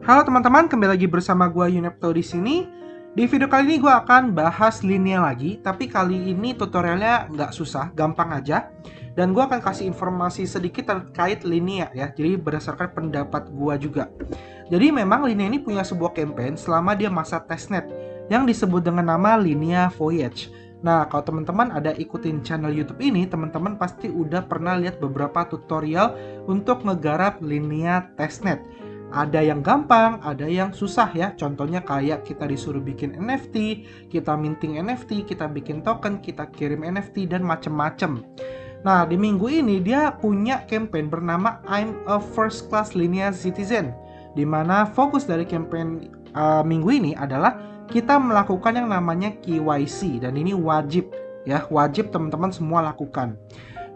Halo teman-teman, kembali lagi bersama gue Yunepto di sini. Di video kali ini gue akan bahas Linea lagi, tapi kali ini tutorialnya nggak susah, gampang aja. Dan gue akan kasih informasi sedikit terkait Linea ya, jadi berdasarkan pendapat gue juga. Jadi memang Linea ini punya sebuah campaign selama dia masa testnet yang disebut dengan nama Linea Voyage. Nah, kalau teman-teman ada ikutin channel YouTube ini, teman-teman pasti udah pernah lihat beberapa tutorial untuk ngegarap Linea testnet. Ada yang gampang, ada yang susah ya. Contohnya kayak kita disuruh bikin NFT, kita minting NFT, kita bikin token, kita kirim NFT, dan macem-macem. Nah, di minggu ini dia punya campaign bernama I'm a First Class Linea Citizen, di mana fokus dari campaign minggu ini adalah kita melakukan yang namanya KYC, dan ini wajib ya, wajib teman-teman semua lakukan.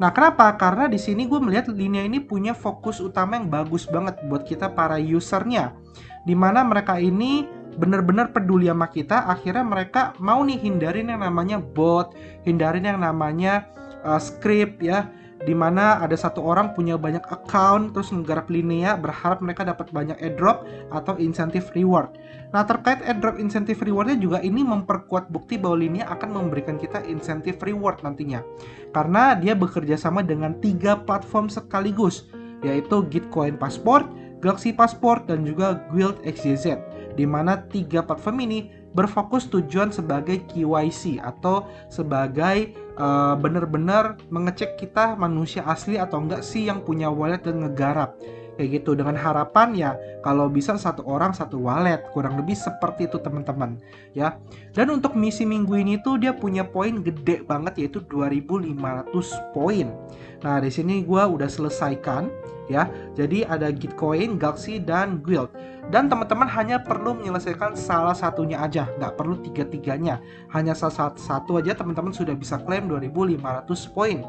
Nah, kenapa? Karena di sini gue melihat Linea ini punya fokus utama yang bagus banget buat kita para usernya. Dimana mereka ini benar-benar peduli sama kita, akhirnya mereka mau nih hindarin yang namanya bot, hindarin yang namanya script ya, dimana ada satu orang punya banyak account terus menggarap Linea berharap mereka dapat banyak airdrop atau insentif reward. Nah, terkait airdrop insentif rewardnya juga ini memperkuat bukti bahwa Linea akan memberikan kita insentif reward nantinya. Karena dia bekerja sama dengan 3 platform sekaligus, yaitu Gitcoin Passport, Galaxy Passport, dan juga Guild XYZ. Di mana 3 platform ini berfokus tujuan sebagai KYC atau sebagai benar-benar mengecek kita manusia asli atau enggak sih yang punya wallet dan ngegarap. Kayak gitu, dengan harapan ya kalau bisa satu orang satu wallet, kurang lebih seperti itu teman-teman ya. Dan untuk misi minggu ini tuh dia punya poin gede banget, yaitu 2500 poin. Nah, di sini gue udah selesaikan ya. Jadi ada Gitcoin, Galaxy, dan Guild. Dan teman-teman hanya perlu menyelesaikan salah satunya aja, nggak perlu tiga-tiganya. Hanya salah satu aja teman-teman sudah bisa klaim 2500 poin.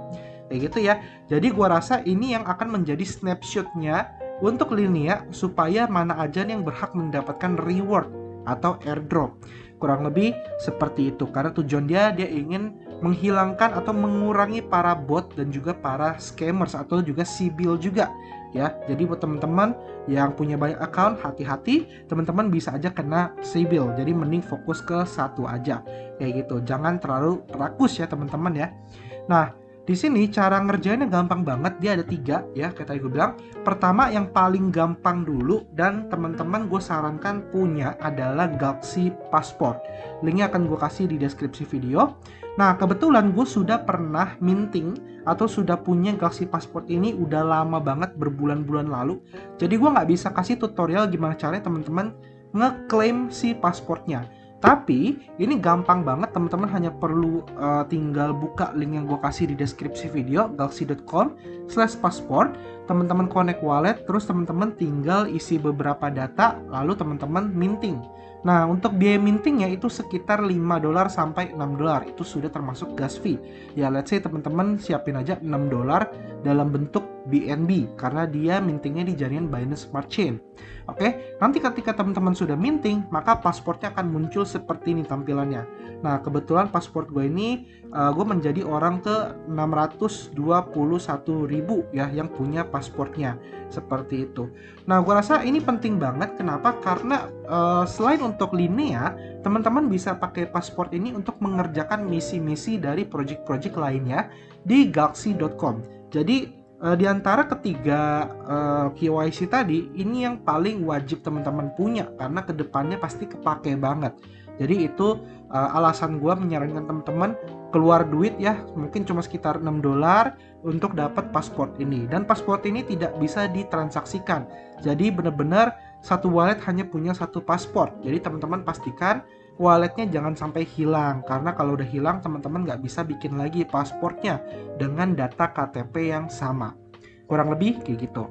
Kayak gitu ya. Jadi gua rasa ini yang akan menjadi snapshotnya untuk Linea supaya mana aja yang berhak mendapatkan reward atau airdrop. Kurang lebih seperti itu, karena tujuan dia ingin menghilangkan atau mengurangi para bot dan juga para scammers atau juga sibil juga ya. Jadi buat teman-teman yang punya banyak account, hati-hati, teman-teman bisa aja kena sibil. Jadi mending fokus ke satu aja kayak gitu, jangan terlalu rakus ya teman-teman ya. Nah, di sini cara ngerjainnya gampang banget, dia ada 3 ya, kayak tadi gue bilang. Pertama yang paling gampang dulu dan teman-teman gue sarankan punya adalah Galaxy Passport. Linknya akan gue kasih di deskripsi video. Nah, kebetulan gue sudah pernah minting atau sudah punya Galaxy Passport ini udah lama banget, berbulan-bulan lalu. Jadi gue nggak bisa kasih tutorial gimana caranya teman-teman ngeklaim si pasportnya. Tapi ini gampang banget, teman-teman hanya perlu tinggal buka link yang gue kasih di deskripsi video, galaxy.com/passport. Teman-teman connect wallet, terus teman-teman tinggal isi beberapa data, lalu teman-teman minting. Nah, untuk biaya mintingnya itu sekitar $5 sampai $6. Itu sudah termasuk gas fee. Ya, let's say teman-teman siapin aja $6 dalam bentuk BNB karena dia mintingnya di jaringan Binance Smart Chain. Oke, nanti ketika teman-teman sudah minting, maka pasportnya akan muncul seperti ini tampilannya. Nah, kebetulan pasport gue ini gue menjadi orang ke 621.000 ya yang punya pasportnya seperti itu. Nah, gue rasa ini penting banget. Kenapa? Karena selain untuk Linea, teman-teman bisa pakai pasport ini untuk mengerjakan misi-misi dari project-project lainnya di galaxy.com. Jadi di antara ketiga KYC tadi, ini yang paling wajib teman-teman punya karena kedepannya pasti kepake banget. Jadi itu alasan gue menyarankan teman-teman keluar duit ya, mungkin cuma sekitar $6 untuk dapat pasport ini. Dan pasport ini tidak bisa ditransaksikan. Jadi benar-benar satu wallet hanya punya satu pasport. Jadi teman-teman pastikan walletnya jangan sampai hilang, karena kalau udah hilang teman-teman nggak bisa bikin lagi pasportnya dengan data KTP yang sama. Kurang lebih kayak gitu.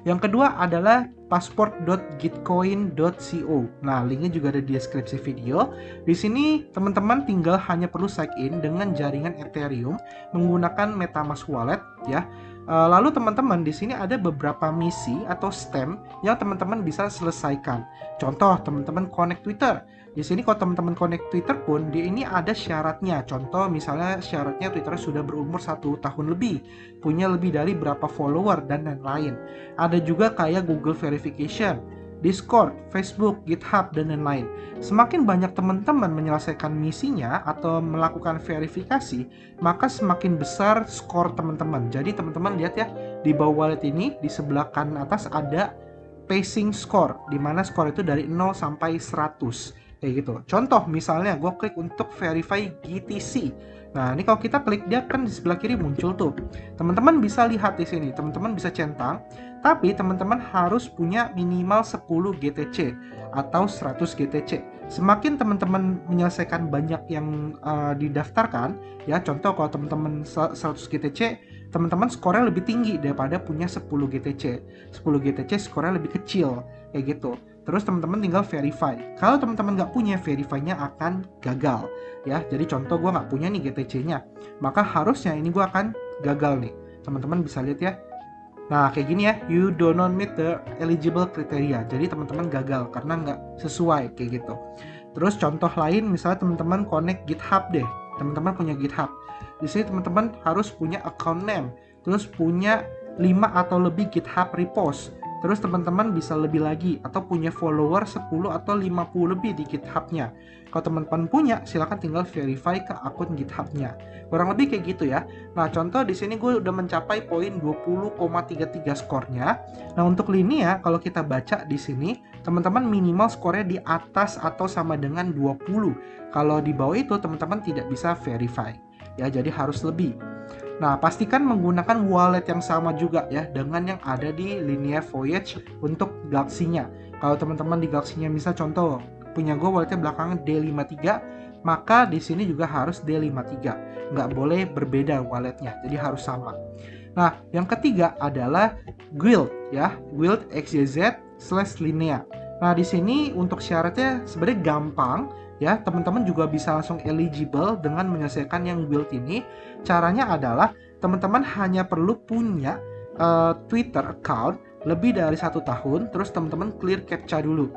Yang kedua adalah passport.gitcoin.co. Nah, linknya juga ada di deskripsi video. Di sini teman-teman tinggal hanya perlu sign in dengan jaringan Ethereum menggunakan MetaMask wallet ya. Lalu teman-teman di sini ada beberapa misi atau stem yang teman-teman bisa selesaikan. Contoh, teman-teman connect Twitter. Di sini kalau teman-teman connect Twitter pun, di ini ada syaratnya. Contoh misalnya syaratnya Twitter sudah berumur 1 tahun lebih, punya lebih dari berapa follower dan lain-lain. Ada juga kayak Google verification. Discord, Facebook, GitHub, dan lain-lain. Semakin banyak teman-teman menyelesaikan misinya atau melakukan verifikasi, maka semakin besar skor teman-teman. Jadi teman-teman lihat ya, di bawah wallet ini, di sebelah kanan atas ada pacing score, di mana skor itu dari 0 sampai 100. Kayak gitu. Contoh misalnya gue klik untuk verify GTC. Nah, ini kalau kita klik, dia kan di sebelah kiri muncul tuh. Teman-teman bisa lihat di sini, teman-teman bisa centang, tapi teman-teman harus punya minimal 10 GTC atau 100 GTC. Semakin teman-teman menyelesaikan banyak yang didaftarkan, ya contoh kalau teman-teman 100 GTC, teman-teman skornya lebih tinggi daripada punya 10 GTC. 10 GTC skornya lebih kecil, kayak gitu. Terus teman-teman tinggal verify. Kalau teman-teman nggak punya, verify-nya akan gagal. Ya, jadi contoh gue nggak punya nih GTC-nya, maka harusnya ini gue akan gagal nih. Teman-teman bisa lihat ya. Nah, kayak gini ya, you do not meet the eligible criteria. Jadi teman-teman gagal karena nggak sesuai kayak gitu. Terus contoh lain, misalnya teman-teman connect GitHub deh. Teman-teman punya GitHub. Di sini teman-teman harus punya account name, terus punya 5 atau lebih GitHub repos. Terus teman-teman bisa lebih lagi atau punya follower 10 atau 50 lebih di GitHub-nya. Kalau teman-teman punya, silakan tinggal verify ke akun GitHub-nya. Kurang lebih kayak gitu ya. Nah, contoh di sini gue udah mencapai poin 20,33 skornya. Nah, untuk Linea kalau kita baca di sini, teman-teman minimal skornya di atas atau sama dengan 20. Kalau di bawah itu teman-teman tidak bisa verify. Ya, jadi harus lebih. Nah, pastikan menggunakan wallet yang sama juga ya dengan yang ada di Linea Voyage untuk Galaxy-nya. Kalau teman-teman di Galaxy-nya misal contoh punya gue walletnya belakangan D53, maka di sini juga harus D53. Nggak boleh berbeda walletnya, jadi harus sama. Nah, yang ketiga adalah Guild ya, Guild XYZ/Linea. Nah, di sini untuk syaratnya sebenarnya gampang. Ya, teman-teman juga bisa langsung eligible dengan menyelesaikan yang guild ini. Caranya adalah teman-teman hanya perlu punya Twitter account lebih dari 1 tahun, terus teman-teman clear captcha dulu.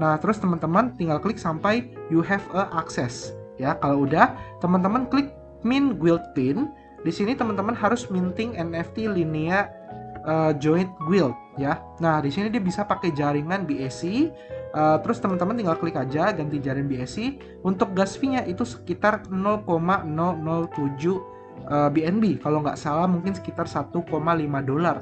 Nah, terus teman-teman tinggal klik sampai you have a access. Ya, kalau udah, teman-teman klik mint guild pin. Di sini teman-teman harus minting NFT Linea joint guild ya. Nah, di sini dia bisa pakai jaringan BSC. Terus teman-teman tinggal klik aja ganti jaringan BSC. Untuk gas fee-nya itu sekitar 0,007 BNB. Kalau nggak salah mungkin sekitar $1,5.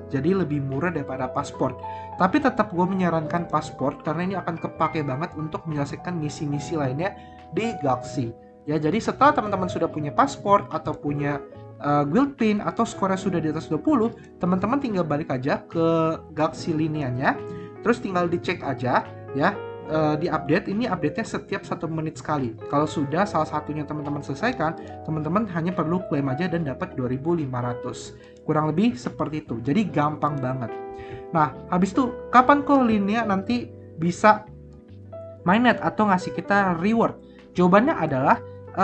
Jadi lebih murah daripada pasport. Tapi tetap gue menyarankan pasport karena ini akan kepake banget untuk menyelesaikan misi-misi lainnya di Galaxy. Ya, jadi setelah teman-teman sudah punya pasport atau punya guild pin atau skornya sudah di atas 20, teman-teman tinggal balik aja ke Galaxy Linea-nya. Terus tinggal dicek aja ya, di update. Ini update-nya setiap 1 menit sekali. Kalau sudah salah satunya teman-teman selesaikan, teman-teman hanya perlu klaim aja dan dapat 2.500. Kurang lebih seperti itu. Jadi gampang banget. Nah, habis itu kapan kok Linea nanti bisa mainnet atau ngasih kita reward? Jawabannya adalah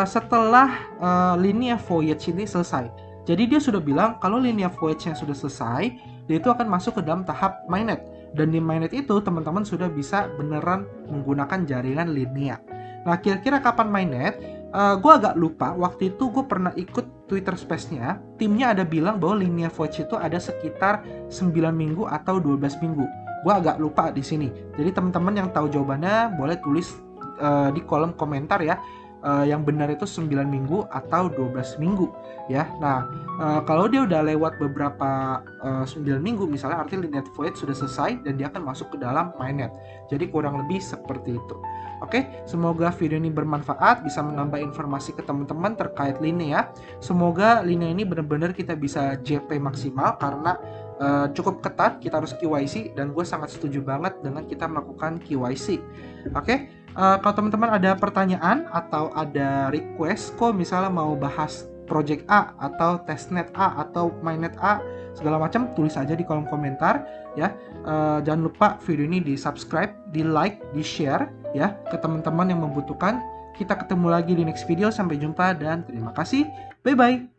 setelah Linea Voyage ini selesai. Jadi dia sudah bilang kalau Linea Voyage-nya sudah selesai, dia itu akan masuk ke dalam tahap mainnet. Dan di mainnet itu teman-teman sudah bisa beneran menggunakan jaringan Linea. Nah, kira-kira kapan mainnet? Gue agak lupa. Waktu itu gue pernah ikut Twitter Space-nya. Timnya ada bilang bahwa Linea Voyage itu ada sekitar 9 minggu atau 12 minggu. Gue agak lupa di sini. Jadi teman-teman yang tahu jawabannya boleh tulis di kolom komentar ya. Yang benar itu 9 minggu atau 12 minggu ya. Nah, kalau dia udah lewat beberapa 9 minggu misalnya, artinya Linea Voyage sudah selesai dan dia akan masuk ke dalam mainnet. Jadi kurang lebih seperti itu. Oke, semoga video ini bermanfaat, bisa menambah informasi ke teman-teman terkait Linea. Semoga Linea ini benar-benar kita bisa JP maksimal karena cukup ketat, kita harus KYC dan gue sangat setuju banget dengan kita melakukan KYC. Oke. Kalau teman-teman ada pertanyaan atau ada request kok misalnya mau bahas project A atau testnet A atau mainnet A segala macam, tulis aja di kolom komentar ya. Jangan lupa video ini di subscribe, di like, di share ya ke teman-teman yang membutuhkan. Kita ketemu lagi di next video, sampai jumpa dan terima kasih, bye bye.